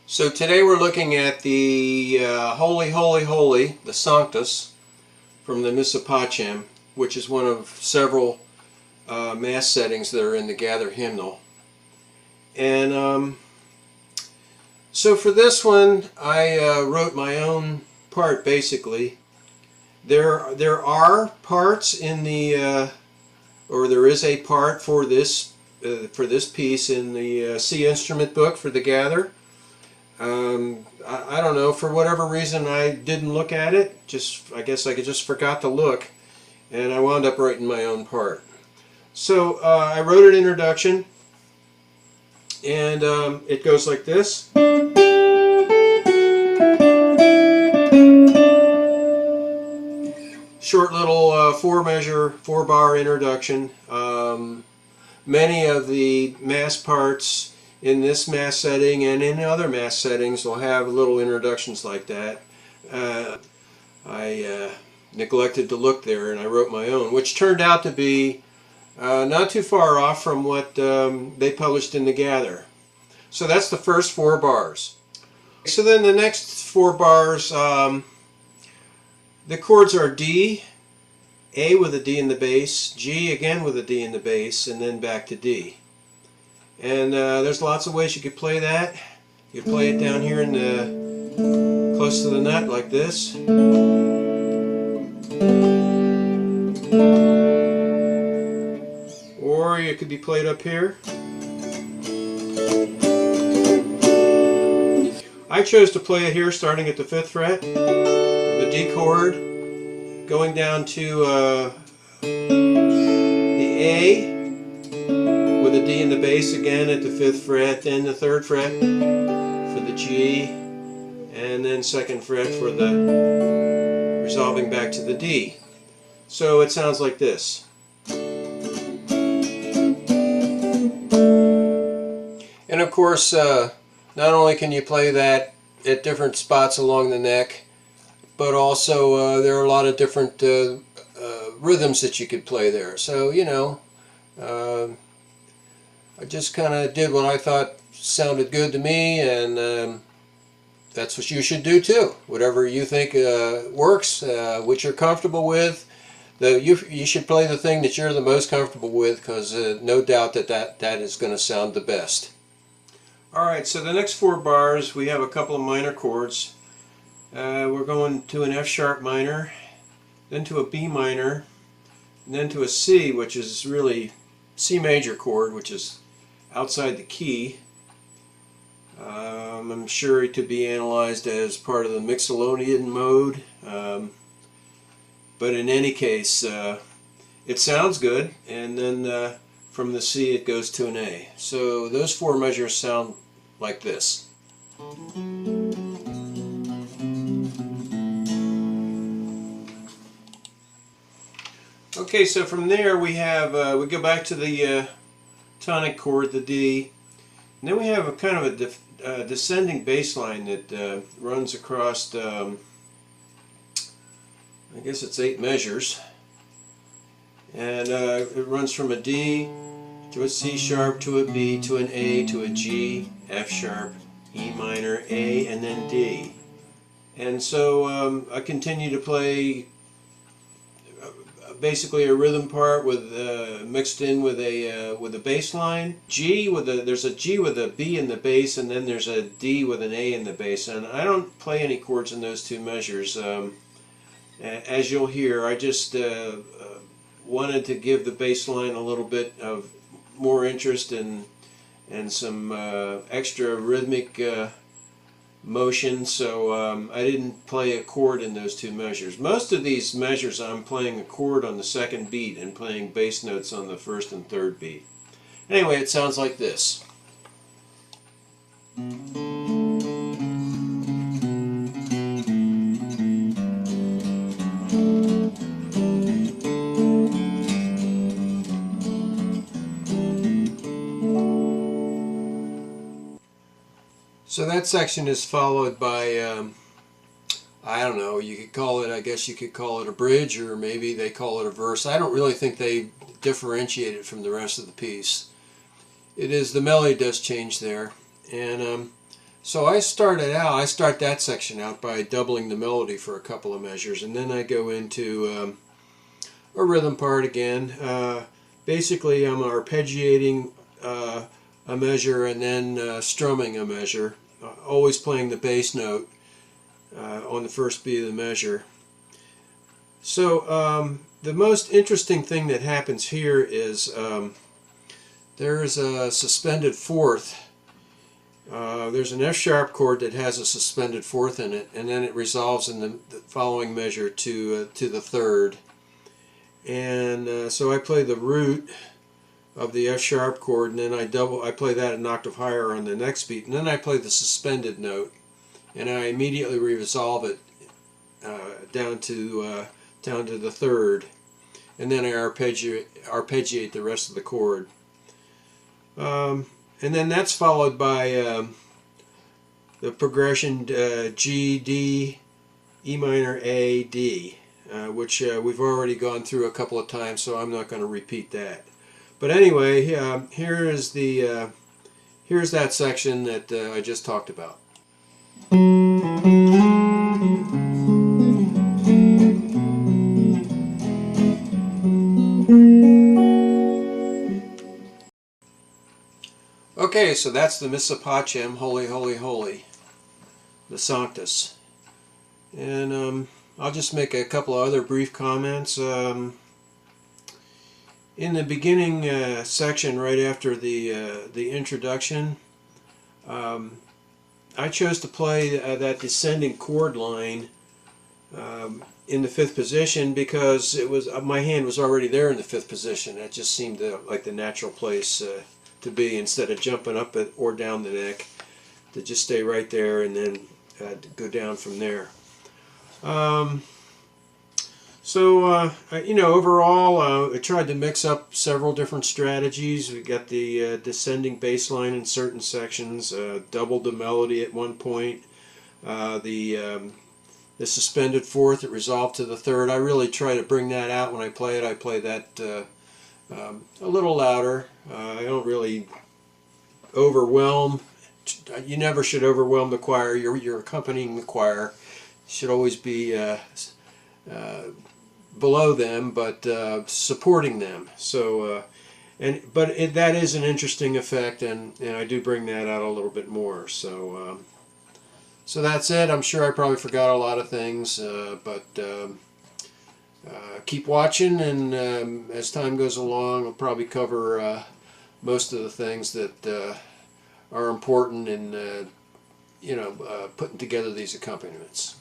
So today we're looking at the Holy, Holy, Holy, the Sanctus, from the Missa Pacem, which is one of several Mass settings that are in the Gather hymnal. And so for this one, I wrote my own part, basically. There are parts in the, or there is a part for this piece in the C instrument book for the Gather. I don't know, for whatever reason I didn't look at it. I guess I just forgot to look, and I wound up writing my own part. So I wrote an introduction, and it goes like this. Short little 4-measure, 4-bar introduction. Many of the Mass parts in this Mass setting and in other Mass settings will have little introductions like that. I neglected to look there, and I wrote my own, which turned out to be not too far off from what they published in the Gather. So that's the first 4 bars. So then the next 4 bars, the chords are D, A with a D in the bass, G again with a D in the bass, and then back to D. And there's lots of ways you could play that. You could play it down here in the close to the nut like this. Or it could be played up here. I chose to play it here starting at the 5th fret, the D chord, going down to the A, with a D in the bass again at the 5th fret, then the 3rd fret for the G, and then 2nd fret for the resolving back to the D. So it sounds like this. And of course, not only can you play that at different spots along the neck, but also there are a lot of different rhythms that you could play there. So, you know, I just kind of did what I thought sounded good to me, and that's what you should do too. Whatever you think works, what you're comfortable with, you should play the thing that you're the most comfortable with, because no doubt that is going to sound the best. Alright, so the next 4 bars we have a couple of minor chords. We're going to an F sharp minor, then to a B minor, and then to a C, which is really C major chord, which is outside the key. I'm sure it could be analyzed as part of the Mixolydian mode, but in any case, it sounds good, and then from the C it goes to an A. So those 4 measures sound like this. Okay, so from there we have we go back to the tonic chord, the D, and then we have a kind of a descending bass line that runs across, I guess it's 8 measures, and it runs from a D to a C sharp to a B to an A to a G, F sharp, E minor, A, and then D. And so I continue to play basically a rhythm part with mixed in with a bass line. There's a G with a B in the bass, and then there's a D with an A in the bass. And I don't play any chords in those 2 measures. As you'll hear, I just wanted to give the bass line a little bit of more interest and some extra rhythmic motion, so I didn't play a chord in those 2 measures. Most of these measures I'm playing a chord on the 2nd beat and playing bass notes on the 1st and 3rd beat. Anyway, it sounds like this. So that section is followed by I don't know, you could call it, I guess you could call it a bridge, or maybe they call it a verse. I don't really think they differentiate it from the rest of the piece. It is, the melody does change there. And so I start that section out by doubling the melody for a couple of measures, and then I go into a rhythm part again. Basically, I'm arpeggiating a measure and then strumming a measure, always playing the bass note on the first beat of the measure. So the most interesting thing that happens here is there's a suspended fourth. There's an F sharp chord that has a suspended fourth in it, and then it resolves in the following measure to the third. And so I play the root of the F sharp chord, and then I play that an octave higher on the next beat, and then I play the suspended note, and I immediately resolve it down to the third, and then I arpeggiate the rest of the chord. And then that's followed by the progression G, D, E minor, A, D, which we've already gone through a couple of times, so I'm not going to repeat that. But anyway, here's that section that I just talked about. Okay, so that's the Missa Pacem, Holy, Holy, Holy, the Sanctus. And I'll just make a couple of other brief comments. In the beginning section, right after the introduction, I chose to play that descending chord line in the fifth position because it was my hand was already there in the fifth position. That just seemed like the natural place to be, instead of jumping up or down the neck, to just stay right there and then go down from there. Overall, I tried to mix up several different strategies. We got the descending bass line in certain sections, doubled the melody at one point, the suspended fourth, it resolved to the third. I really try to bring that out when I play it. I play that a little louder. I don't really overwhelm. You never should overwhelm the choir. You're accompanying the choir. You should always be below them, but supporting them. So, that is an interesting effect, and I do bring that out a little bit more. So, so that's it. I'm sure I probably forgot a lot of things, but keep watching, and as time goes along, I'll probably cover most of the things that are important in putting together these accompaniments.